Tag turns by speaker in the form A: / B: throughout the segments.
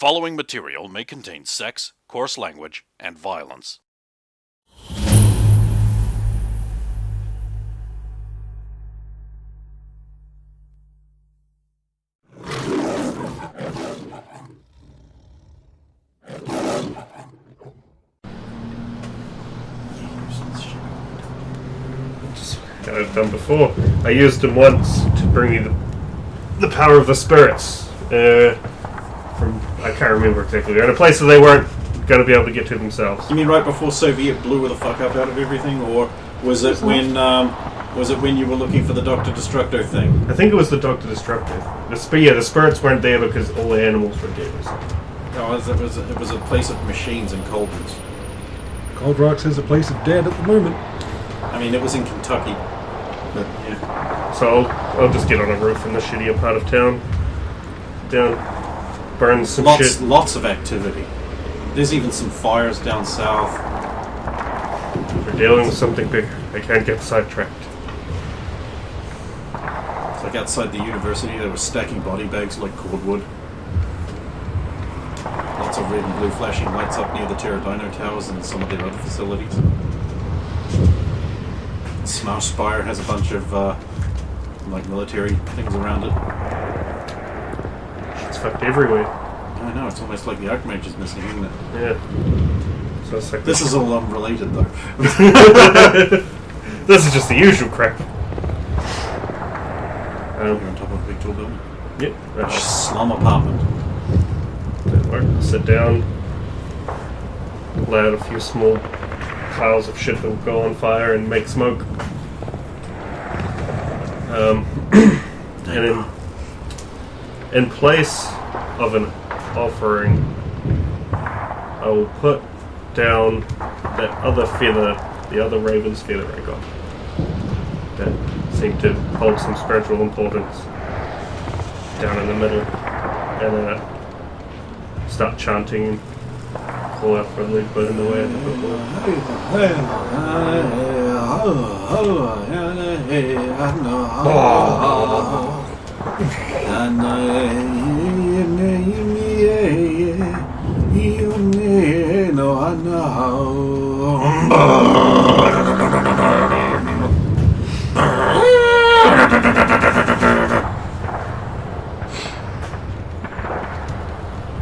A: following material may contain sex, coarse language, and violence.
B: I've done before. I used them once to bring me the power of the spirits. I can't remember exactly. They're in a place that they weren't going to be able to get to themselves.
C: You mean right before Soviet blew the fuck up out of everything, or was it when you were looking for the Dr. Destructo thing?
B: I think it was the Dr. Destructo. The spirits weren't there because all the animals were dead.
C: No, it was a place of machines and cauldrons.
D: Cold Rocks is a place of dead at the moment.
C: I mean, it was in Kentucky. But, yeah.
B: So I'll just get on a roof in the shittier part of town. Down, burn some shit.
C: Lots of activity. There's even some fires down south.
B: We're dealing with something bigger. I can't get sidetracked.
C: It's like outside the university, they were stacking body bags like cordwood. Lots of red and blue flashing lights up near the Pterodino Towers and some of their other facilities. Smash Spire has a bunch of military things around it.
B: It's fucked everywhere.
C: I know, it's almost like the Archmage is missing, isn't it?
B: Yeah. So it's like
C: this is all unrelated though.
B: This is just the usual crap.
C: You're on top of a big tall building.
B: Yep.
C: Slum apartment.
B: I'll sit down, lay out a few small piles of shit that will go on fire and make smoke. And in place of an offering, I will put down that other feather, the other raven's feather I got, that seemed to hold some spiritual importance, down in the middle, and start chanting and call out for a lead, but in the way I did before.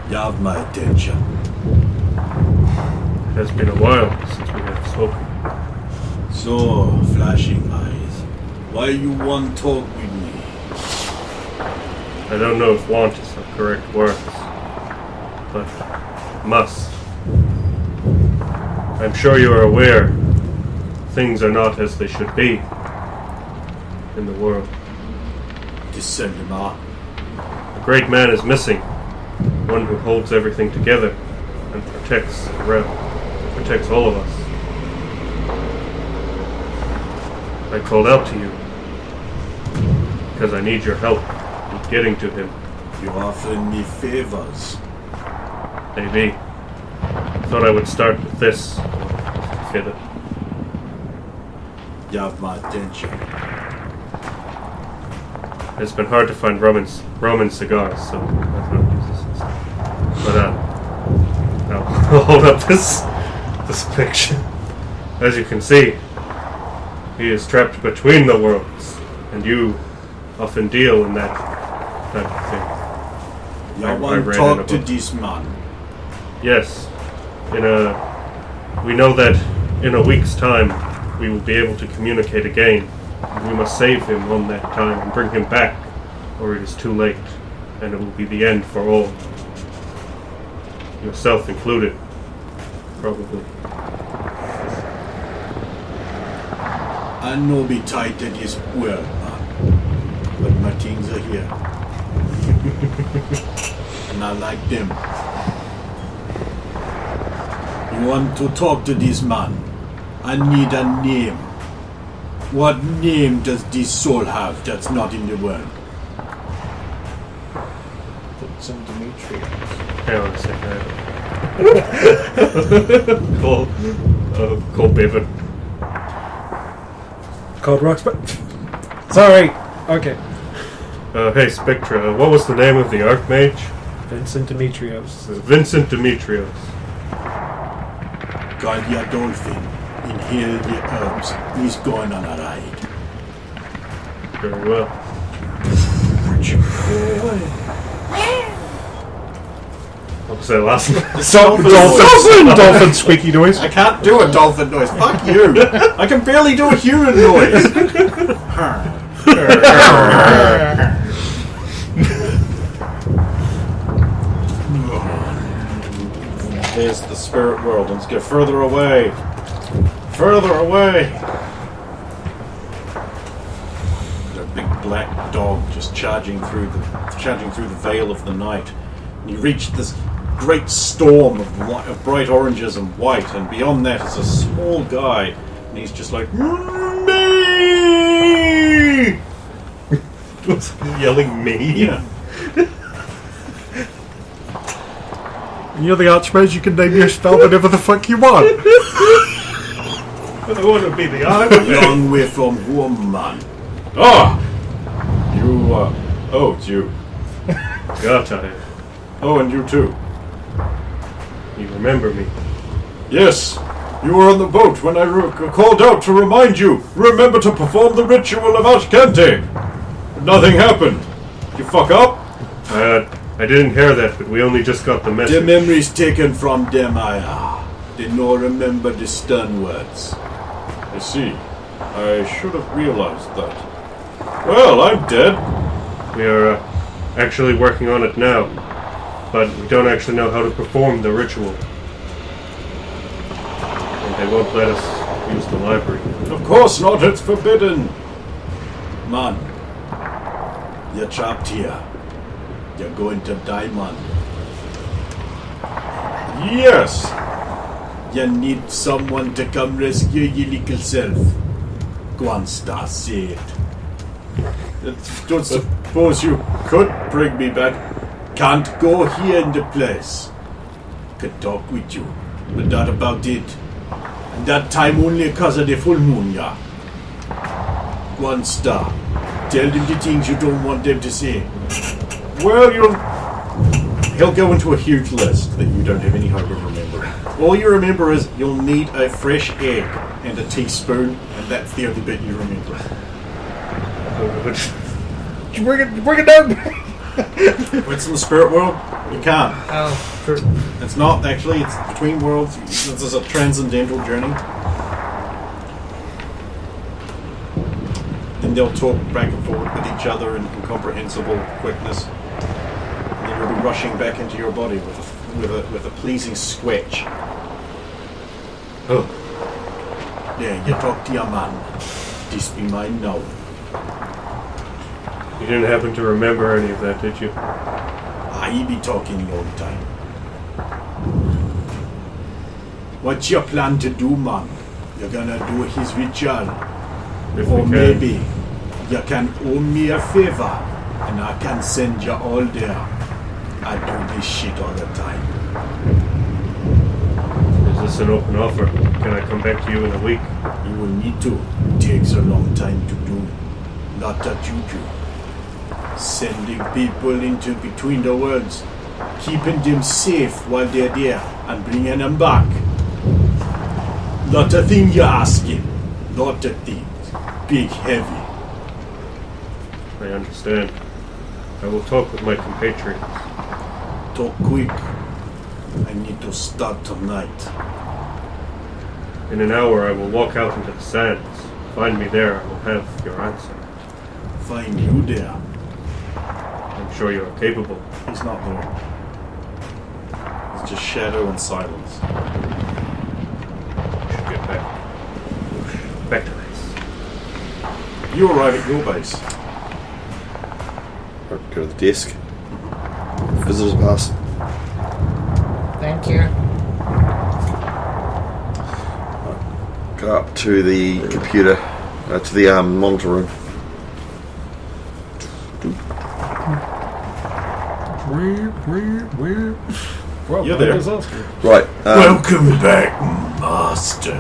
C: You have my attention.
B: It has been a while since we have spoken.
C: So, flashing eyes, why you want to talk with me?
B: I don't know if want is the correct words, but must. I'm sure you are aware things are not as they should be in the world.
C: Descendima.
B: A great man is missing, one who holds everything together and protects the realm, protects all of us. I called out to you because I need your help in getting to him.
C: You offering me favors.
B: Maybe. I thought I would start with this feather.
C: You have my attention.
B: It's been hard to find Roman cigars, so I thought I'd use this instead. But I'll hold up this picture. As you can see, he is trapped between the worlds, and you often deal in that type of thing.
C: You want to talk to this man?
B: Yes. We know that in a week's time we will be able to communicate again. We must save him on that time and bring him back, or it is too late, and it will be the end for all. Yourself included, probably.
C: I know be tight to this world, man, but my things are here. And I like them. You want to talk to this man? I need a name. What name does this soul have that's not in the world?
D: Some Dimitri.
B: Hang on a second. Call Bevan.
D: Cold Rocks, but sorry. Okay.
B: Hey Spectra, what was the name of the Archmage?
D: Vincent Demetrios.
B: Vincent Demetrios.
C: Got your dolphin. Inhale the herbs. He's going on a ride.
B: Very well. What was that last one?
D: Dolphin squeaky noise.
C: I can't do a dolphin noise. Fuck you. I can barely do a human noise. There's the spirit world. Let's get further away. Further away. A big black dog just charging through the veil of the night. And you reach this great storm of bright oranges and white, and beyond that is a small guy, and he's just like me.
B: Was he yelling me?
C: Yeah.
D: You're the Archmage, you can name your spell whatever the fuck you want.
B: I want to be the Archmage.
C: Long way from home, man.
B: Oh!
C: Oh, it's you.
B: Got it.
C: Oh, and you too.
B: You remember me?
C: Yes, you were on the boat when I called out to remind you. Remember to perform the ritual of Ashkante. Nothing happened. You fuck up?
B: I didn't hear that, but we only just got the
C: The
B: message.
C: memories taken from them, They no remember the stern words. I see. I should have realized that. Well, I'm dead.
B: We are actually working on it now, but we don't actually know how to perform the ritual. And they won't let us use the library.
C: Of course not, it's forbidden. Man, you're trapped here. You're going to die, man. Yes. You need someone to come rescue your little self. Go on, Star, say it. Don't suppose you could bring me back. Can't go here in the place. Could talk with you, but that about it. And that time only cause of the full moon, yeah. Go on, Star. Tell them the things you don't want them to say. Well, he'll go into a huge list that you don't have any hope of remembering. All you remember is you'll need a fresh egg and a teaspoon, and that's the only bit you remember.
D: Bring it down!
C: What's in the spirit world? You can't.
D: Oh, true.
C: It's not, actually. It's between worlds. This is a transcendental journey. And they'll talk back and forth with each other in incomprehensible quickness. And then you'll be rushing back into your body with a pleasing scratch.
B: Oh,
C: Yeah, you talk to your man. This be mine now.
B: you didn't happen to remember any of that, did you?
C: I be talking all the time. What's your plan to do, man? You're gonna do his ritual.
B: If
C: Or
B: we can.
C: maybe you can owe me a favor and I can send you all there. I do this shit all the time.
B: Is this an open offer? Can I come back to you in a week?
C: You will need to. It takes a long time to do. Not a juju. Sending people into between the worlds. Keeping them safe while they're there and bringing them back. Not a thing you're asking. Not a thing. Big heavy.
B: I understand. I will talk with my compatriots.
C: Talk quick. I need to start tonight.
B: In an hour, I will walk out into the sands. Find me there, I will have your answer.
C: Find you there.
B: I'm sure you are capable.
C: He's not there. It's just shadow and silence.
B: We should get back. Back to base.
C: You arrive at your base.
E: Go to the desk. Visitors pass.
F: Thank you.
E: Go up to the computer, to the monitor room.
D: Well,
C: You're there.
E: Right.
C: Welcome back, Master.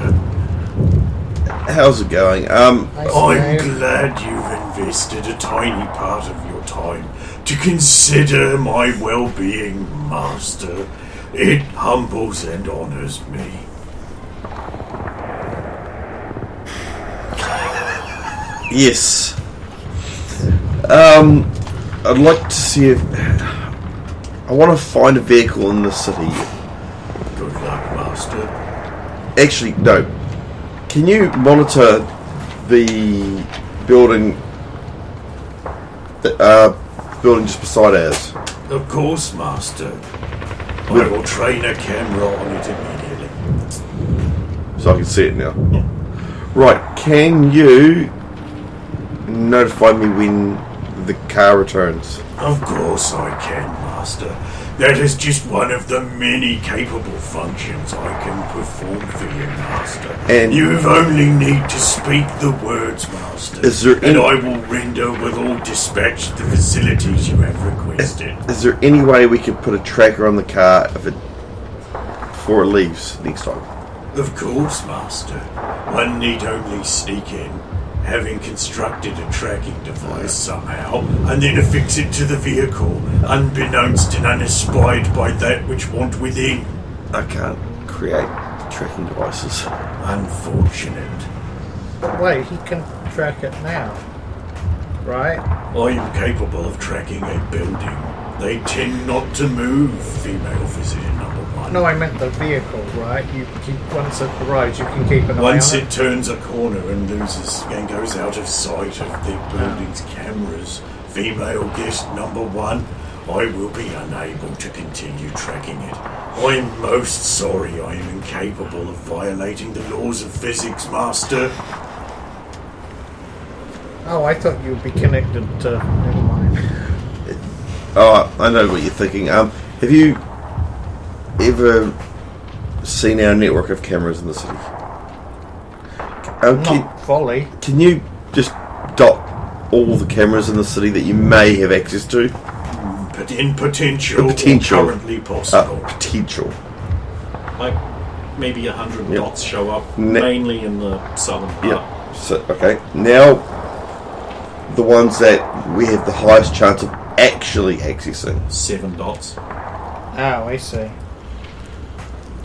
E: How's it going?
F: Nice
C: I'm
F: name.
C: glad you've invested a tiny part of your time to consider my well-being, Master. It humbles and honors me.
E: Yes. I'd like to see if... I want to find a vehicle in the city.
C: Good luck, Master.
E: Actually, no. Can you monitor the building... building just beside ours?
C: Of course, Master. I will train a camera on it immediately.
E: So I can see it now. Right, can you notify me when the car returns?
C: Of course I can, Master. That is just one of the many capable functions I can perform for you, Master.
E: And
C: you've only need to speak the words, Master.
E: Is there
C: and I will render with all dispatch the facilities you have requested.
E: Is there any way we could put a tracker on the car before it leaves next time?
C: Of course, Master. One need only sneak in, having constructed a tracking device somehow, and then affix it to the vehicle, unbeknownst and unespied by that which want within.
E: I can't create tracking devices.
C: Unfortunate.
F: But wait, he can track it now, right?
C: I am capable of tracking a building. They tend not to move, female visitor number one.
F: No, I meant the vehicle, right? You keep once it arrives, you can keep an eye on it.
C: Once it turns a corner and loses and goes out of sight of the building's cameras, female guest number one, I will be unable to continue tracking it. I am most sorry I am incapable of violating the laws of physics, Master.
F: Oh, I thought you'd be connected to... Never mind.
E: Oh, I know what you're thinking. Have you ever seen our network of cameras in the city?
F: Not fully.
E: Can you just dot all the cameras in the city that you may have access to?
C: But in potential,
E: Potential.
C: or currently possible.
E: Potential.
B: Like maybe 100
E: Yep.
B: dots show up, mainly in the southern part.
E: Yeah. So, okay. Now, the ones that we have the highest chance of actually accessing.
B: 7 dots.
F: Oh, I see.
D: And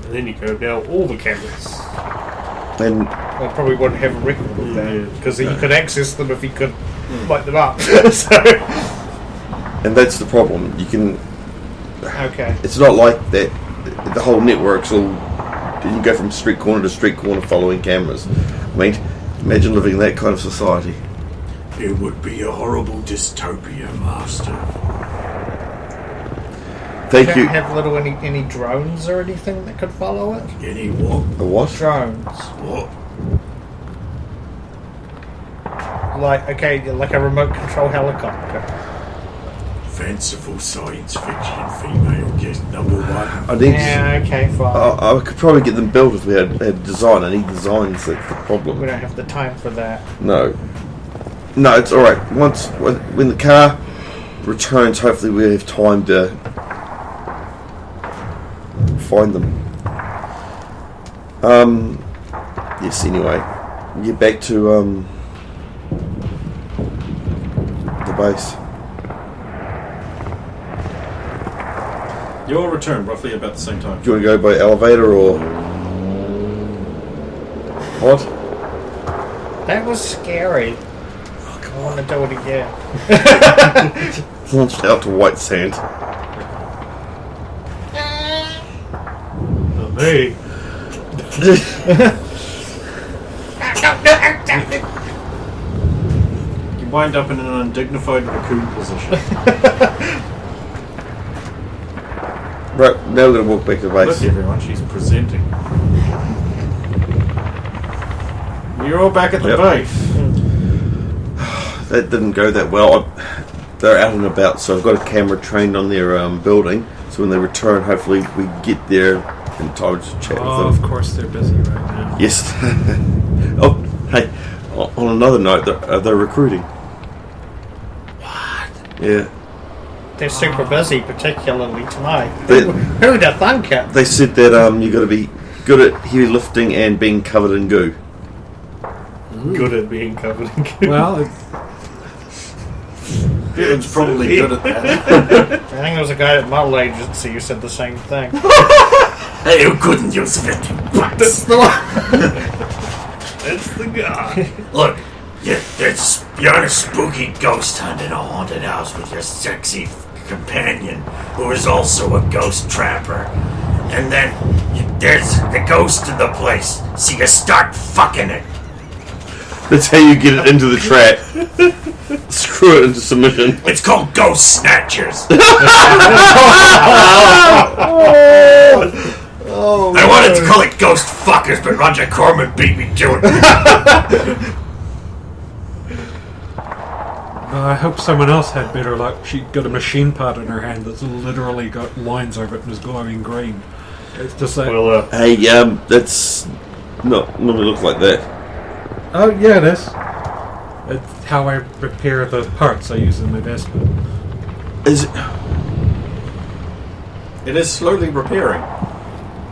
D: then you go down all the cameras.
E: And
F: Well, probably wouldn't have a record of that, because he could access them if he could light them up. So,
E: and that's the problem. You can.
F: okay.
E: It's not like that. The whole network's all. You go from street corner to street corner following cameras. I mean, imagine living in that kind of society.
C: It would be a horrible dystopia, Master.
E: Thank
F: Don't
E: you.
F: have any drones or anything that could follow it?
C: Any what?
E: A what?
F: Drones.
C: What?
F: Like a remote control helicopter.
C: Fanciful science fiction, female guest number one.
E: I need.
F: Yeah, okay, fine.
E: I could probably get them built if we had design. I need designs. That's the problem.
F: We don't have the time for that.
E: No, it's all right. When the car returns, hopefully we have time to find them. Yes. Anyway, get back to the base.
B: You'll return roughly about the same time.
E: Do you want to go by elevator or what?
F: That was scary. I want to do it again.
E: Launched out to white sand.
D: Not me.
B: You wind up in an undignified raccoon position.
E: Right, now we're going to walk back to the
B: Look,
E: base.
B: everyone, she's presenting. You're all back at the
E: Yep.
B: base.
E: That didn't go that well. They're out and about, so I've got a camera trained on their building. So when they return, hopefully we get there in time to chat
D: Oh,
E: with
D: of
E: them.
D: course they're busy right now.
E: Yes. Oh, hey. On another note, they're recruiting.
F: What?
E: Yeah.
F: They're super busy, particularly tonight.
E: They-
F: Who'd have thunk it?
E: They said that you got to be good at heavy lifting and being covered in goo.
D: Good at being covered in goo.
B: Well,
C: David's probably good at that.
F: I think there was a guy at Model Agency who said the same thing.
C: Hey, you couldn't use 50 bucks.
F: That's the one. That's the guy.
C: Look, you're on a spooky ghost hunt in a haunted house with your sexy companion, who is also a ghost trapper. And then there's the ghost in the place, so you start fucking it.
E: That's how you get it into the trap. Screw it into submission.
C: It's called Ghost Snatchers. I wanted to call it Ghost Fuckers, but Roger Corman beat me to it.
D: I hope someone else had better luck. She got a machine part in her hand that's literally got lines over it and is glowing green. It's just like...
B: Well,
E: Hey, that's not normally look like that.
D: Oh, yeah, it is. It's how I repair the parts I use in my Vespa.
E: Is it?
C: It is slowly repairing.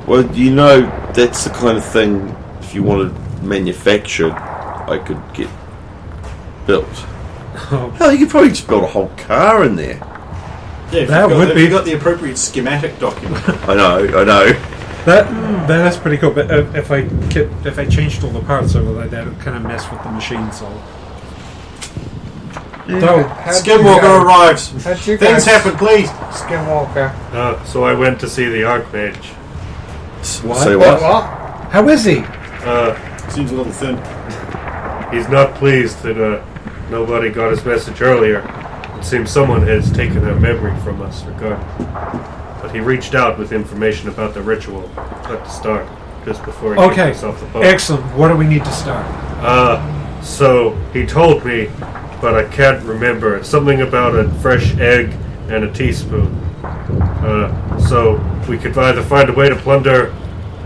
E: Well, you know, that's the kind of thing, if you wanted manufactured, I could get built.
D: Oh,
E: Hell, you could probably just build a whole car in there.
C: Yeah, if you got the appropriate schematic document.
E: I know.
D: that is pretty cool. But if I changed all the parts over like that, it would kind of mess with the machine. So,
C: Skinwalker arrives.
F: How'd you
C: Things
F: guys-
C: happen, please.
F: Skinwalker.
B: so I went to see the Archmage.
E: Say what?
D: how is he?
C: Seems a little thin.
B: He's not pleased that nobody got his message earlier. It seems someone has taken our memory from us regarding. But he reached out with information about the ritual at the start, just before he kicked
D: Okay,
B: us off the boat.
D: excellent. What do we need to start?
B: So he told me, but I can't remember. It's something about a fresh egg and a teaspoon. So we could either find a way to plunder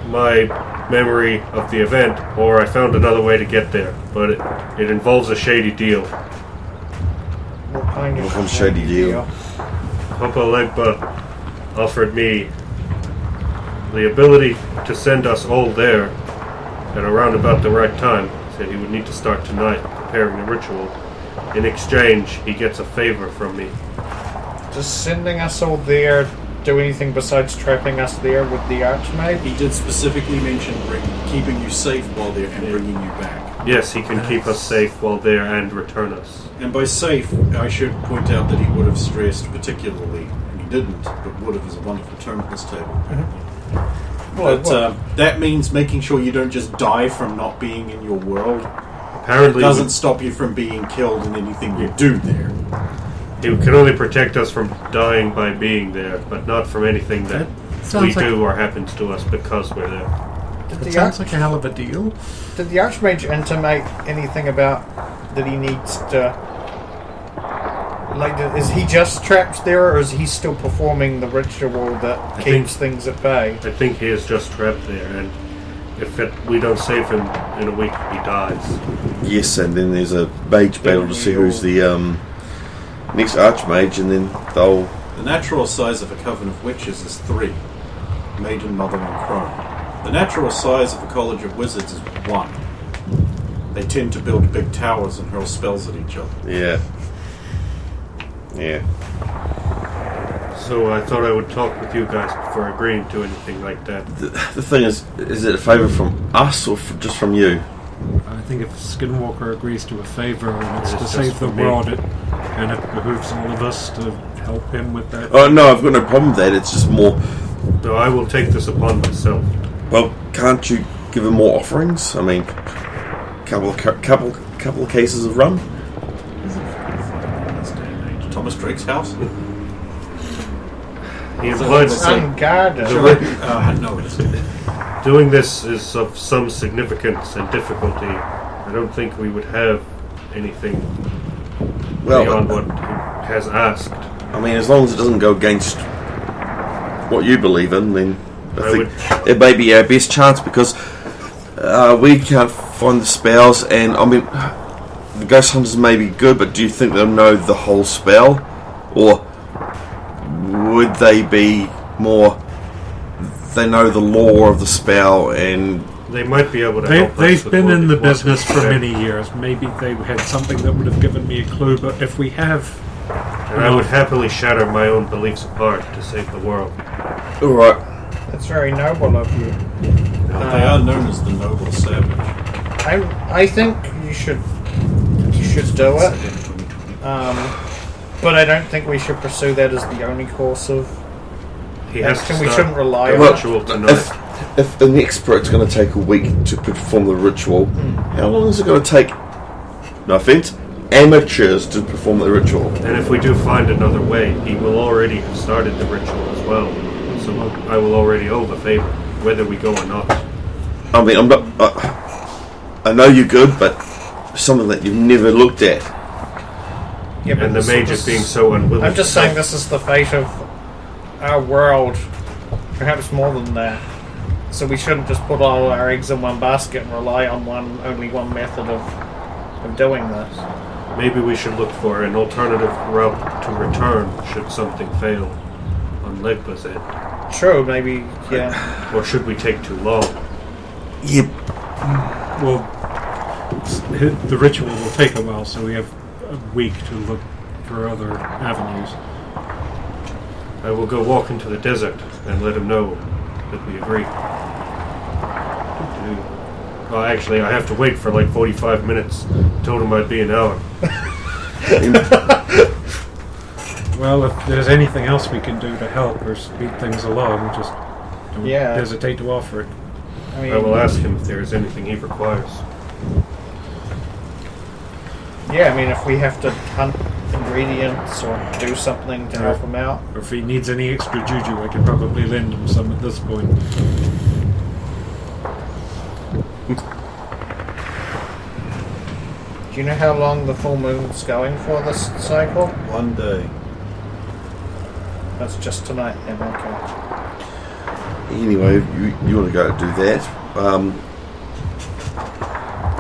B: my memory of the event, or I found another way to get there. But it involves a shady deal.
F: What kind of
E: shady deal?
B: Papa Legba offered me the ability to send us all there at around about the right time. Said he would need to start tonight preparing the ritual. In exchange, he gets a favor from me.
F: Does sending us all there do anything besides trapping us there with the Archmage?
C: He did specifically mention keeping you safe while there and bringing you back.
B: Yes, he can keep us safe while there and return us.
C: And by safe, I should point out that he would have stressed particularly, and he didn't, but would have is a wonderful term at this table. But that means making sure you don't just die from not being in your world.
B: Apparently,
C: It doesn't stop you from being killed in anything you do there.
B: he can only protect us from dying by being there, but not from anything that we
D: sounds like-
B: do or happens to us because we're there.
D: It sounds like a hell of a deal.
F: Did the Archmage intimate anything about that he needs to... Like, is he just trapped there, or is he still performing the ritual that keeps things at bay?
B: I think he is just trapped there, and if we don't save him in a week, he dies.
E: Yes, and then there's a mage battle to see who's the next Archmage, and then they'll...
C: The natural size of a coven of witches is 3. Maiden, Mother, and Crone. The natural size of a college of wizards is 1. They tend to build big towers and hurl spells at each other.
E: Yeah.
B: So I thought I would talk with you guys before agreeing to anything like that.
E: The thing is it a favour from us or just from you?
D: I think if Skinwalker agrees to a favor and it's
B: It's
D: to
B: just
D: save the
B: for me.
D: world, it behooves all of us to help him with that.
E: Oh no, I've got no problem with that. It's just more.
B: So I will take this upon myself.
E: Well, can't you give him more offerings? I mean, couple of cases of rum.
C: Thomas Drake's house?
B: He implied that
F: Unguarded.
C: No, it isn't.
B: doing this is of some significance and difficulty. I don't think we would have anything beyond what he has asked.
E: I mean, as long as it doesn't go against what you believe in, then I think it may be our best chance, because we can't find the spells, and I mean, the ghost hunters may be good, but do you think they'll know the whole spell, or would they be more? They know the lore of the spell, and
B: They might be able to help us.
D: They've
B: with
D: been
B: what
D: in the
B: it was
D: business for
B: today.
D: many years. Maybe they had something that would have given me a clue, but if we have
B: And I would happily shatter my own beliefs apart to save the world.
E: Alright.
F: That's very noble of you.
C: They are known as the Noble Savage.
F: I think you should do it. But I don't think we should pursue that as the only course of
B: He has
F: action.
B: to
F: We
B: start
F: shouldn't rely
B: the
F: on it.
B: ritual tonight.
E: If an expert's going to take a week to perform the ritual, how long is it going to take, no offense, amateurs to perform the ritual?
B: And if we do find another way, he will already have started the ritual as well. So I will already owe the favor, whether we go or not.
E: I mean, I'm not. I know you're good, but something that you've never looked at.
F: Yeah, but
B: And the
F: this
B: mage
F: is-
B: is being so unwilling.
F: I'm just
B: to
F: saying
B: help.
F: this is the fate of our world. Perhaps more than that. So we shouldn't just put all our eggs in one basket and rely on only one method of doing this.
B: Maybe we should look for an alternative route to return should something fail on Legbazet.
F: True, maybe, yeah.
B: Or should we take too long?
E: Yep.
D: Well, the ritual will take a while, so we have a week to look for other avenues.
B: I will go walk into the desert and let him know that we agree. Well, actually, I have to wait for like 45 minutes. Told him I'd be an hour.
D: Well, if there's anything else we can do to help or speed things along, just don't
F: Yeah.
D: hesitate to offer it.
F: I mean,
B: I will ask him if there is anything he requires.
F: yeah, I mean, if we have to hunt ingredients or do something to help him out.
D: Or if he needs any extra juju, I could probably lend him some at this point.
F: Do you know how long the full moon's going for this cycle?
C: 1 day.
F: That's just tonight then, okay.
E: Anyway, you want to go do that?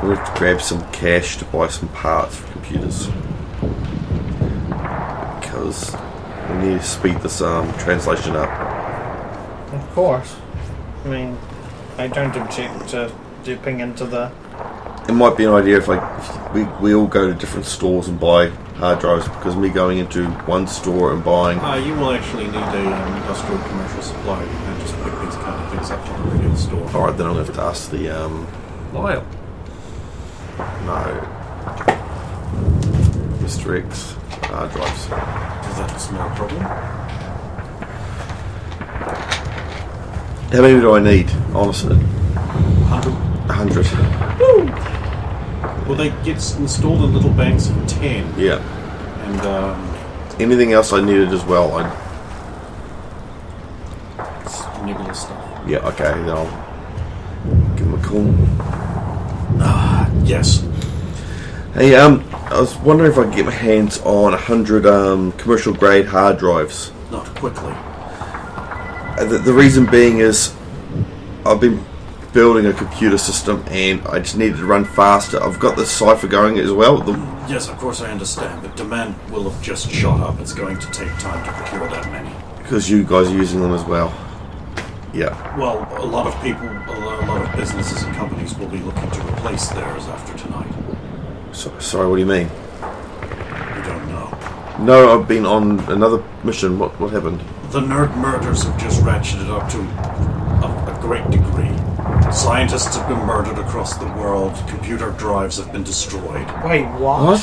E: We'll have to grab some cash to buy some parts for computers. Because we need to speed this translation up.
F: Of course. I mean, I don't object to dipping into the...
E: It might be an idea if we all go to different stores and buy hard drives, because me going into one store and buying...
C: You will actually need a industrial commercial supply. You can't just pick these kind of things up from a regular store.
E: Alright, then I'll have to ask the...
B: Lyle.
E: No. Mr. X hard drives.
C: Is that a small problem?
E: How many do I need, honestly?
C: 100.
E: 100.
C: Well, they get installed in little banks of 10.
E: Yeah.
C: And,
E: Anything else I needed as well,
C: it's nibble stuff.
E: yeah, okay, then I'll give him a call.
C: Yes.
E: Hey, I was wondering if I could get my hands on 100 commercial grade hard drives.
C: Not quickly.
E: The reason being is I've been building a computer system and I just needed to run faster. I've got the cipher going as well.
C: Yes, of course I understand, but demand will have just shot up. It's going to take time to procure that many.
E: Because you guys are using them as well. Yeah.
C: Well, a lot of people, a lot of businesses and companies will be looking to replace theirs after tonight.
E: Sorry, what do you mean?
C: We don't know.
E: No, I've been on another mission. What happened?
C: The nerd murders have just ratcheted up to a great degree. Scientists have been murdered across the world. Computer drives have been destroyed.
F: Wait, what?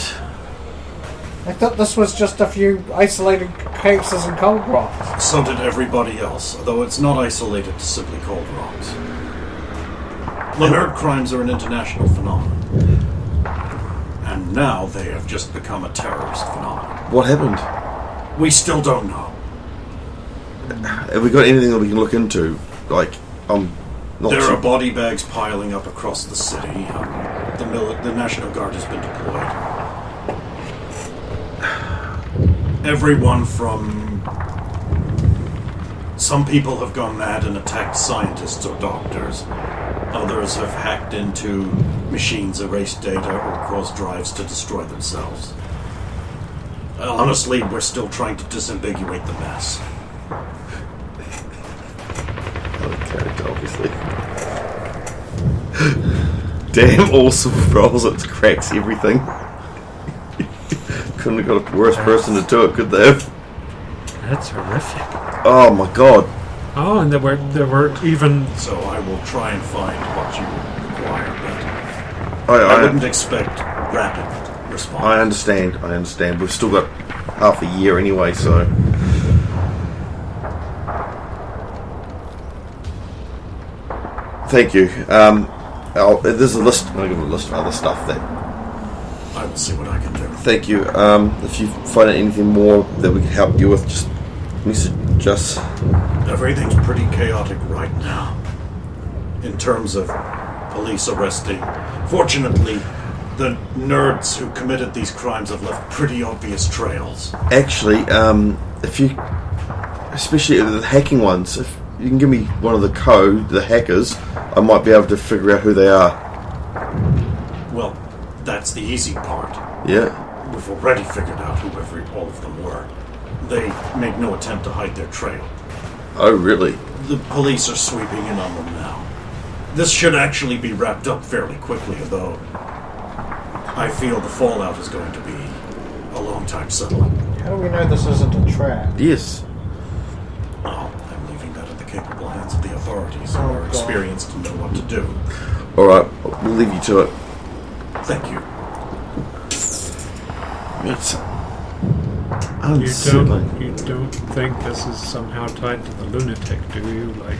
F: I thought this was just a few isolated cases in Cold Rocks.
C: So did everybody else, though it's not isolated to simply Cold Rocks. The nerd crimes are an international phenomenon. And now they have just become a terrorist phenomenon.
E: What happened?
C: We still don't know.
E: Have we got anything that we can look into? Like, not
C: There
E: too-
C: are body bags piling up across the city. The National Guard has been deployed. Everyone from... Some people have gone mad and attacked scientists or doctors. Others have hacked into machines, erased data, or caused drives to destroy themselves. Honestly, we're still trying to disambiguate the mess.
E: character, obviously. Damn awesome rolls, it cracks everything. couldn't have got a worse person to do it, could they have?
D: That's horrific.
E: Oh my god.
D: Oh, and there were even...
C: So I will try and find what you require, but I wouldn't expect rapid response.
E: I understand. We've still got half a year anyway, so... Thank you. There's a list. I'm going to give a list of other stuff that...
C: I will see what I can do.
E: Thank you. If you find out anything more that we can help you with, just message us.
C: Everything's pretty chaotic right now. In terms of police arresting. Fortunately, the nerds who committed these crimes have left pretty obvious trails.
E: Actually, if you... Especially the hacking ones, if you can give me one of the code, the hackers, I might be able to figure out who they are.
C: Well, that's the easy part.
E: Yeah.
C: We've already figured out who all of them were. They made no attempt to hide their trail.
E: Oh, really?
C: The police are sweeping in on them now. This should actually be wrapped up fairly quickly, though I feel the fallout is going to be a long time settling.
F: How do we know this isn't a trap?
E: Yes.
C: Oh, I'm leaving that in the capable hands of the authorities who are experienced and know what to do.
E: Alright, we'll leave you to it.
C: Thank you.
E: It's
D: You don't think this is somehow tied to the lunatic, do you? Like,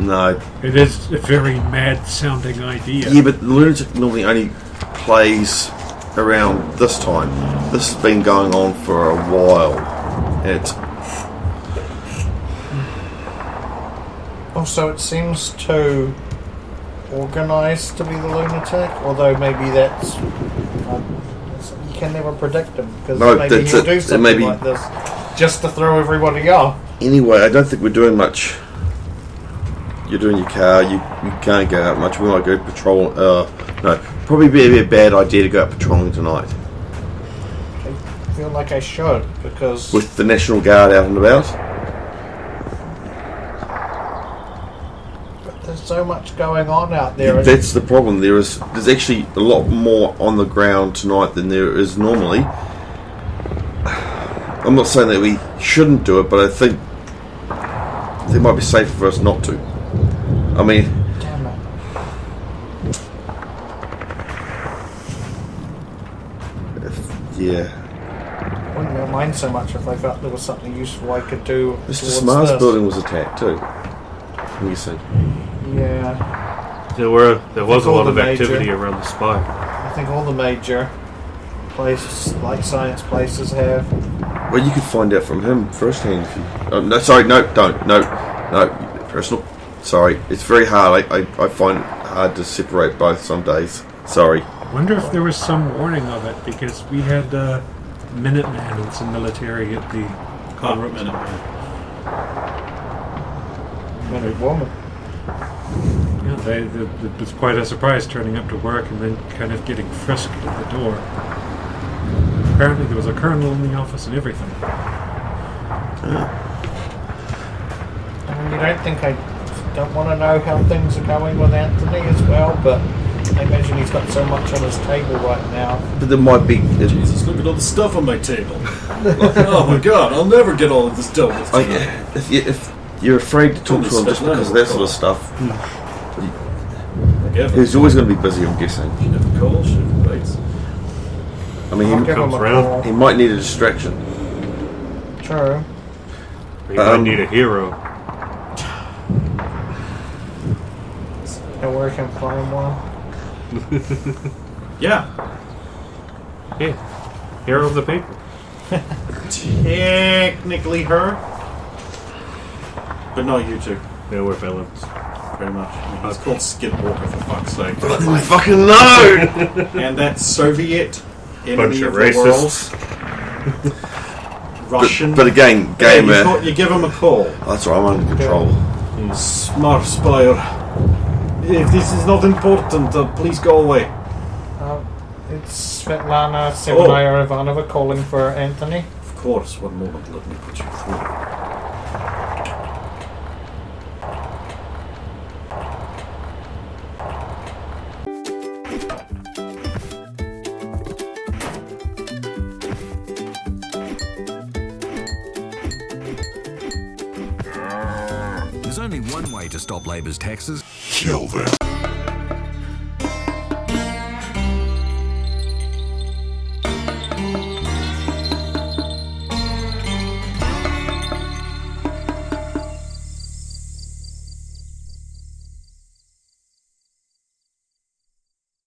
E: no.
D: it is a very mad-sounding idea.
E: Yeah, but the lunatic normally only plays around this time. This has been going on for a while. It's...
F: Also, it seems too organised to be the lunatic, although maybe that's... you can never predict him, because maybe he'll do something like this just to throw everybody off.
E: Anyway, I don't think we're doing much. You're doing your car, you can't go out much. We might go patrol. No, probably be a bad idea to go out patrolling tonight.
F: I feel like I should, because...
E: With the National Guard out and about?
F: But there's so much going on out there.
E: That's the problem. There's actually a lot more on the ground tonight than there is normally. I'm not saying that we shouldn't do it, but I think it might be safer for us not to. I mean...
F: Damn it.
E: Yeah.
F: I wouldn't mind so much if I thought there was something useful I could do.
E: Mr. Smart's building was attacked too. Let me see.
F: Yeah.
B: There was a lot of activity around the spy.
F: I think all the major places, like science places, have.
E: Well, you could find out from him firsthand if you... Oh, no, sorry, no, don't. No, personal. Sorry, it's very hard. I find it hard to separate both some days. Sorry.
D: I wonder if there was some warning of it, because we had Minutemen and some military at the Karroc.
F: Minute woman.
D: Yeah, it was quite a surprise turning up to work and then kind of getting frisked at the door. Apparently there was a colonel in the office and everything.
F: I mean, you don't want to know how things are going with Anthony as well, but I imagine he's got so much on his table right now.
E: But there might be...
C: Jesus, look at all the stuff on my table. Oh my god, I'll never get all of this dealt with tonight.
E: If you're afraid to talk to him just because of that sort of stuff, he's always going to be busy, I'm guessing.
C: She never calls, she never writes.
E: I mean, he might need a distraction.
F: True.
B: He might need a hero.
F: And where I can find one.
C: Yeah.
B: Yeah. Hero of the paper.
C: Technically her. But no, you two.
B: Yeah, we're villains.
C: Very much. I mean, he's called Skidwalker, for fuck's sake.
E: I fucking know!
C: And that Soviet enemy
B: Bunch
C: of
B: of
C: the
B: racists.
C: world. Russian.
E: But again, gamer...
C: you give him a call.
E: That's right, I'm under control.
C: Smart Spire. If this is not important, please go away.
F: It's Svetlana Sevenaya Ivanova calling for Anthony.
C: Of course, one moment, let me put you through.
G: only one way to stop Labor's taxes.
H: Kill them.